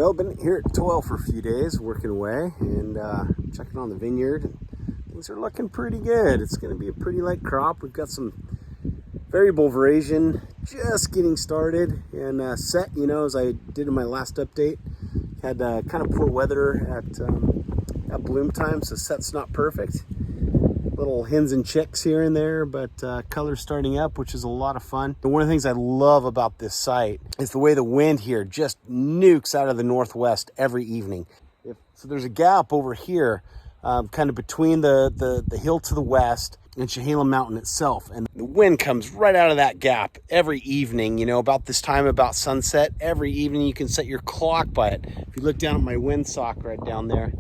Well, been here at Toil for a few days, working away and checking on the vineyard. And things are looking pretty good. It's going to be a pretty light crop. We've got some variable veraison just getting started and set, as I did in my last update. Had kind of poor weather at bloom time, so set's not perfect. Little hens and chicks here and there, but color's starting up, which is a lot of fun. But one of the things I love about this site is the way the wind here just nukes out of the northwest every evening. So there's a gap over here, kind of between the hill to the west and Chehalem Mountain itself. And the wind comes right out of that gap every evening, about this time, about sunset. Every evening you can set your clock by it. If you look down at my windsock right down there,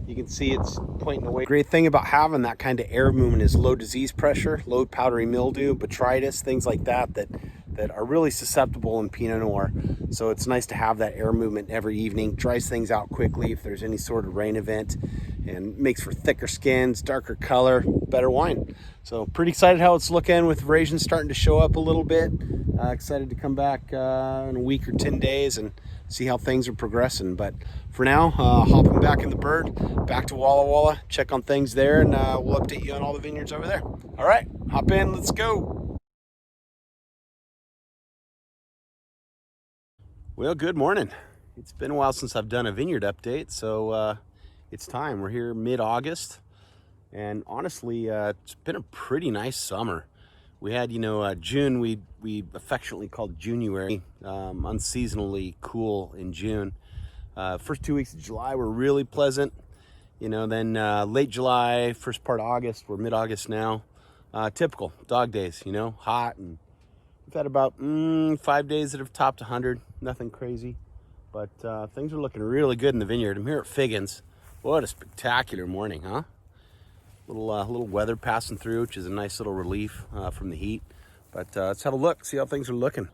you can see it's pointing away. Great thing about having that kind of air movement is low disease pressure, low powdery mildew, botrytis, things like that are really susceptible in Pinot Noir. So it's nice to have that air movement every evening. Dries things out quickly if there's any sort of rain event, and makes for thicker skins, darker color, better wine. So pretty excited how it's looking with veraison starting to show up a little bit. Excited to come back in a week or 10 days and see how things are progressing. But for now, hopping back in the bird, back to Walla Walla, check on things there, and we'll update you on all the vineyards over there. All right, hop in, let's go. Well, good morning. It's been a while since I've done a vineyard update, so it's time. We're here mid-August, and honestly, it's been a pretty nice summer. We had, June, we affectionately called January, unseasonally cool in June. First 2 weeks of July were really pleasant. Then late July, first part of August, we're mid-August now. Typical dog days, hot, and we've had about 5 days that have topped 100. Nothing crazy, but things are looking really good in the vineyard. I'm here at Figgins. What a spectacular morning, huh? Little weather passing through, which is a nice little relief from the heat. But let's have a look, see how things are looking.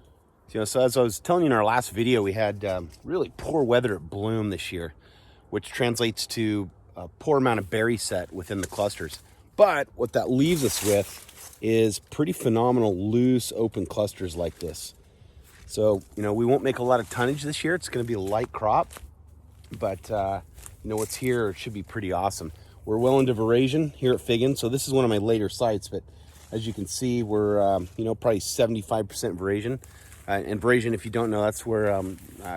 So as I was telling you in our last video, we had really poor weather at bloom this year, which translates to a poor amount of berry set within the clusters. But what that leaves us with is pretty phenomenal loose open clusters like this. So, we won't make a lot of tonnage this year. It's going to be a light crop, but what's here should be pretty awesome. We're well into veraison here at Figgins. So this is one of my later sites, but as you can see, we're, probably 75% veraison. And veraison, if you don't know, that's where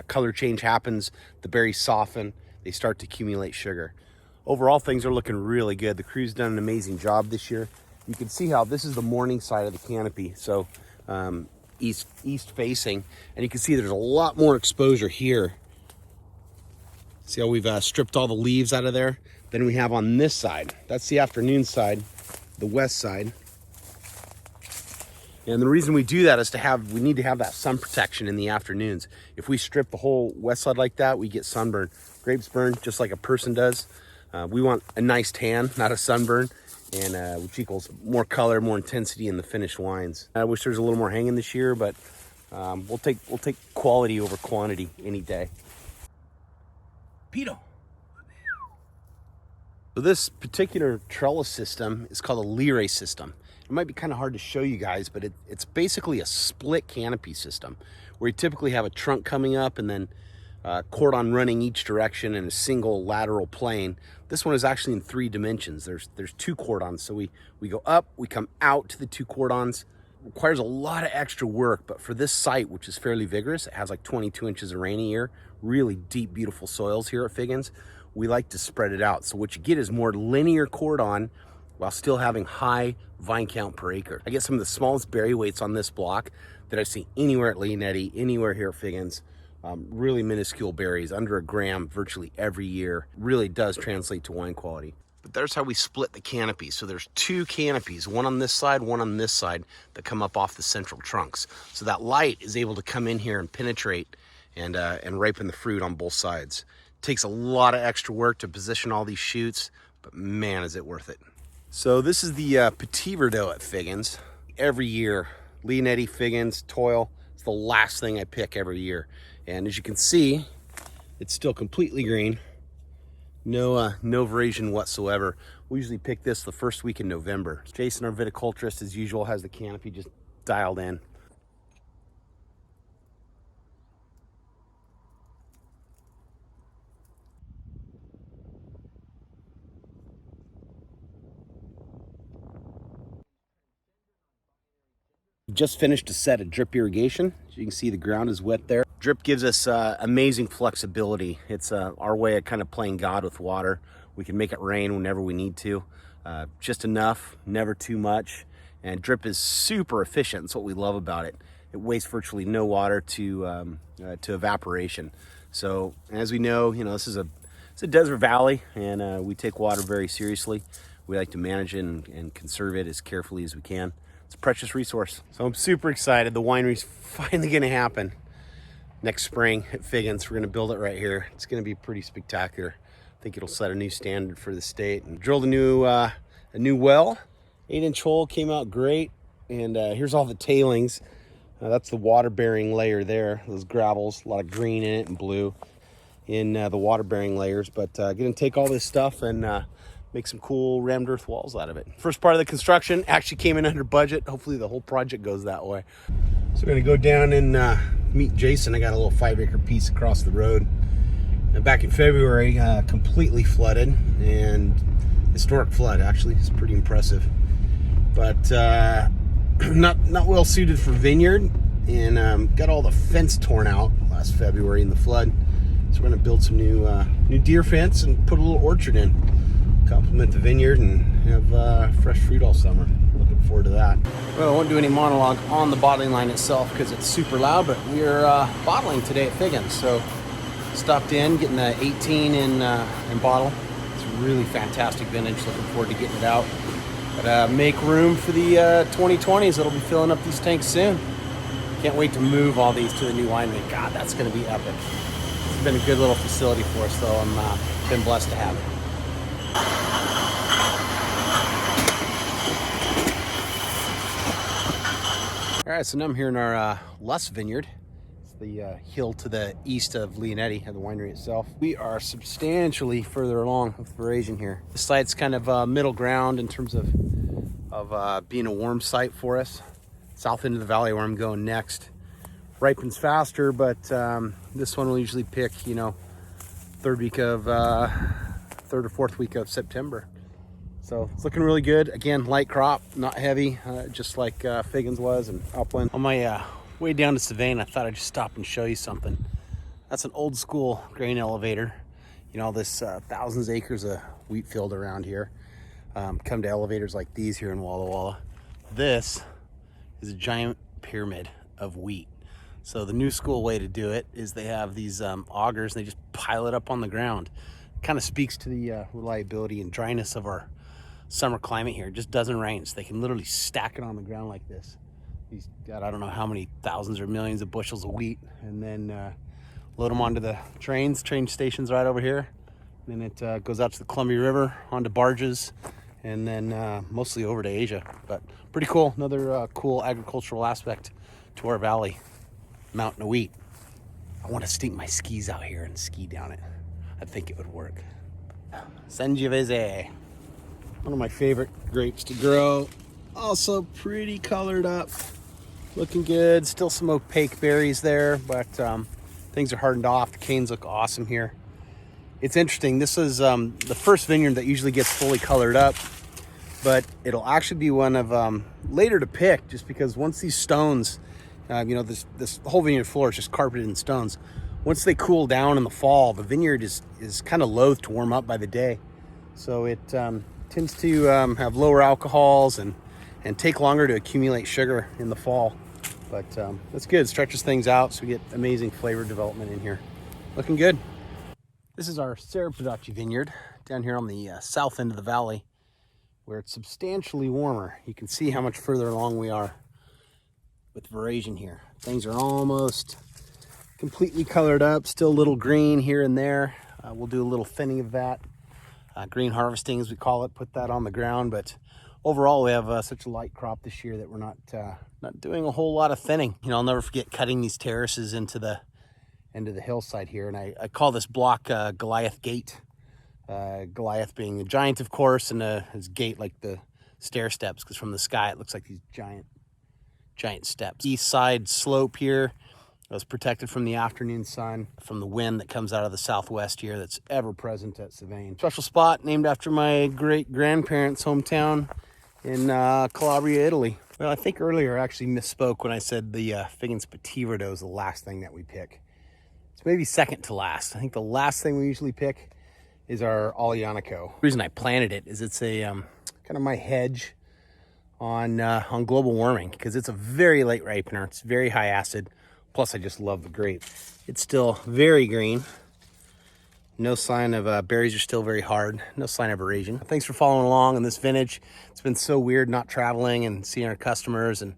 color change happens. The berries soften, they start to accumulate sugar. Overall, things are looking really good. The crew's done an amazing job this year. You can see how this is the morning side of the canopy. So east facing, and you can see there's a lot more exposure here. See how we've stripped all the leaves out of there? Then we have on this side. That's the afternoon side, the west side. And the reason we do that is we need to have that sun protection in the afternoons. If we strip the whole west side like that, we get sunburn. Grapes burn just like a person does. We want a nice tan, not a sunburn, and which equals more color, more intensity in the finished wines. I wish there was a little more hanging this year, but we'll take quality over quantity any day. Pito. So this particular trellis system is called a Lyre system. It might be kind of hard to show you guys, but it's basically a split canopy system where you typically have a trunk coming up and then cordon running each direction in a single lateral plane. This one is actually in 3 dimensions. There's 2 cordons. So we go up, we come out to the 2 cordons. Requires a lot of extra work, but for this site, which is fairly vigorous, it has like 22 inches of rain a year, really deep, beautiful soils here at Figgins. We like to spread it out. So what you get is more linear cordon while still having high vine count per acre. I get some of the smallest berry weights on this block that I see anywhere at Leonetti, anywhere here at Figgins. Really minuscule berries, under 1 gram virtually every year. Really does translate to wine quality. But there's how we split the canopy. So there's 2 canopies, one on this side, one on this side, that come up off the central trunks. So that light is able to come in here and penetrate and ripen the fruit on both sides. Takes a lot of extra work to position all these shoots, but man, is it worth it. So this is the Petit Verdot at Figgins. Every year, Leonetti, Figgins, Toil, it's the last thing I pick every year. And as you can see, it's still completely green. No veraison whatsoever. We usually pick this the first week in November. Jason, our viticulturist, as usual, has the canopy just dialed in. Just finished a set of drip irrigation. As you can see, the ground is wet there. Drip gives us amazing flexibility. It's our way of kind of playing God with water. We can make it rain whenever we need to. Just enough, never too much. And drip is super efficient. That's what we love about it. It wastes virtually no water to evaporation. So as we know, this is it's a desert valley, and we take water very seriously. We like to manage it and conserve it as carefully as we can. It's a precious resource. So I'm super excited. The winery's finally gonna happen next spring at Figgins. We're gonna build it right here. It's gonna be pretty spectacular. I think it'll set a new standard for the state. And drilled a new well. 8-inch hole, came out great. And here's all the tailings. That's the water-bearing layer there. Those gravels, a lot of green in it and blue in the water-bearing layers. But gonna take all this stuff and make some cool rammed earth walls out of it. First part of the construction actually came in under budget. Hopefully the whole project goes that way. So we're gonna go down and meet Jason. I got a little 5-acre piece across the road. And back in February, completely flooded, and historic flood actually. It's pretty impressive. But not well suited for vineyard, and got all the fence torn out last February in the flood. So we're gonna build some new deer fence and put a little orchard in. Complement the vineyard and have fresh fruit all summer. Looking forward to that. Well, I won't do any monologue on the bottling line itself because it's super loud, but we're bottling today at Figgins. So stopped in, getting the 18 in bottle. It's a really fantastic vintage. Looking forward to getting it out. But make room for the 2020s that'll be filling up these tanks soon. Can't wait to move all these to the new winery. God, that's going to be epic. It's been a good little facility for us, though. I'm been blessed to have it. All right, so now I'm here in our Luss Vineyard. It's the hill to the east of Leonetti, of the winery itself. We are substantially further along with veraison here. The site's kind of middle ground in terms of being a warm site for us. South end of the valley where I'm going next. Ripens faster, but this one will usually pick, third or fourth week of September. So it's looking really good. Again, light crop, not heavy, just like Figgins was and Upland. On my way down to Savane, I thought I'd just stop and show you something. That's an old school grain elevator. This thousands of acres of wheat field around here. Come to elevators like these here in Walla Walla. This is a giant pyramid of wheat. So the new school way to do it is they have these augers and they just pile it up on the ground. Kind of speaks to the reliability and dryness of our summer climate here. It just doesn't rain, so they can literally stack it on the ground like this. He's got I don't know how many thousands or millions of bushels of wheat, and then load them onto the trains. Train station's right over here. And then it goes out to the Columbia River, onto barges, and then mostly over to Asia. But pretty cool. Another cool agricultural aspect to our valley. Mountain of wheat. I want to stink my skis out here and ski down it. I think it would work. Sangiovese. One of my favorite grapes to grow. Also pretty colored up. Looking good. Still some opaque berries there, but things are hardened off. The canes look awesome here. It's interesting. This is the first vineyard that usually gets fully colored up, but it'll actually be one of later to pick, just because once these stones, this whole vineyard floor is just carpeted in stones. Once they cool down in the fall, the vineyard is kind of loath to warm up by the day. So it tends to have lower alcohols and take longer to accumulate sugar in the fall. But that's good. It stretches things out, so we get amazing flavor development in here. Looking good. This is our Serra-Prodacci vineyard down here on the south end of the valley, where it's substantially warmer. You can see how much further along we are with veraison here. Things are almost completely colored up, still a little green here and there. We'll do a little thinning of that. Green harvesting, as we call it, put that on the ground. But overall, we have such a light crop this year that we're not doing a whole lot of thinning. I'll never forget cutting these terraces into the end of the hillside here. And I call this block Goliath Gate. Goliath being a giant, of course, and his gate like the stair steps, because from the sky it looks like these giant steps. East side slope here was protected from the afternoon sun, from the wind that comes out of the southwest here that's ever present at Savane. Special spot named after my great-grandparents' hometown in Calabria, Italy. Well, I think earlier I actually misspoke when I said the Figgins Petit Verdot is the last thing that we pick. It's maybe second to last. I think the last thing we usually pick is our Alianico. The reason I planted it is it's a kind of my hedge on global warming, because it's a very late ripener. It's very high acid. Plus, I just love the grape. It's still very green. No sign of berries are still very hard. No sign of abrasion. Thanks for following along on this vintage. It's been so weird not traveling and seeing our customers, and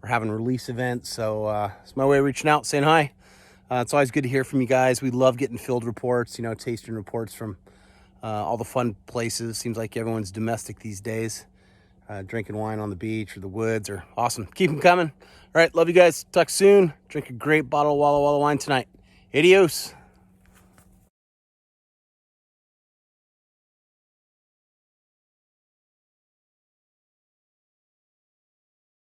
we're having release events. So it's my way of reaching out, saying hi. It's always good to hear from you guys. We love getting field reports, you know, tasting reports from all the fun places. Seems like everyone's domestic these days. Drinking wine on the beach or the woods are awesome. Keep them coming. All right, love you guys. Talk soon. Drink a great bottle of Walla Walla wine tonight. Adios.